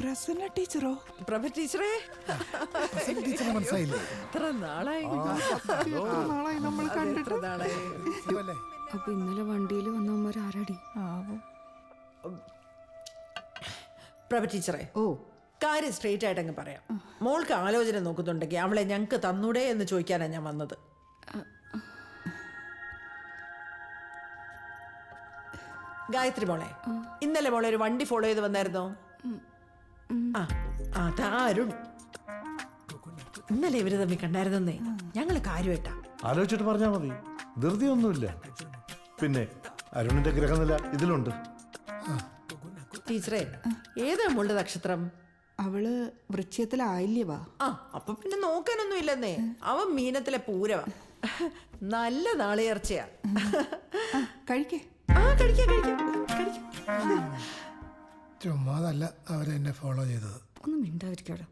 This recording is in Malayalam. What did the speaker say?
പ്രസന്ന ടീച്ചറോ? പ്രഭ ടീച്ചറേ, ടീച്ചറെ മനസ്സിലായില്ലേ? എത്ര നാളായി നാളായി നമ്മൾ കണ്ടിട്ട്. അപ്പൊ ഇന്നലെ വണ്ടിയിൽ വന്നവന്മാർ ആരാടി? പ്രഭ ടീച്ചറേ, കാര്യം സ്ട്രെയിറ്റ് ആയിട്ട് അങ്ങ് പറയാം. മോൾക്ക് ആലോചന നോക്കുന്നുണ്ടെങ്കിൽ അവളെ ഞങ്ങൾക്ക് തന്നൂടെ എന്ന് ചോദിക്കാനാണ് ഞാൻ വന്നത്. ഗായത്രി മോളെ, ഇന്നലെ മോളെ ഒരു വണ്ടി ഫോളോ ചെയ്ത് വന്നായിരുന്നോ? അതാരുൺ. ഇന്നലെ ഇവര് തമ്മിൽ കണ്ടായിരുന്നേ. ഞങ്ങള് കാര്യമായിട്ടാ ആലോചിച്ചിട്ട് പറഞ്ഞാൽ മതി, ധൃതിയൊന്നുമില്ല. പിന്നെ അരുണിന്റെ ഗ്രഹനില ഇതിലുണ്ട്. ടീച്ചറേ, ഏതാ മോളുടെ നക്ഷത്രം? അവള് വൃശ്ചികത്തിലായില്യവാ. അപ്പൊ പിന്നെ നോക്കാനൊന്നും ഇല്ലെന്നേ. അവൻ മീനത്തിലെ പൂരവാ. നല്ല നാളികേർച്ചയാ. കഴിക്കേ. കഴിക്കാം. ചുമ്മാതല്ല അവരെന്നെ ഫോളോ ചെയ്തത്. ഒന്നും മിണ്ടാതിരിക്കാടോ.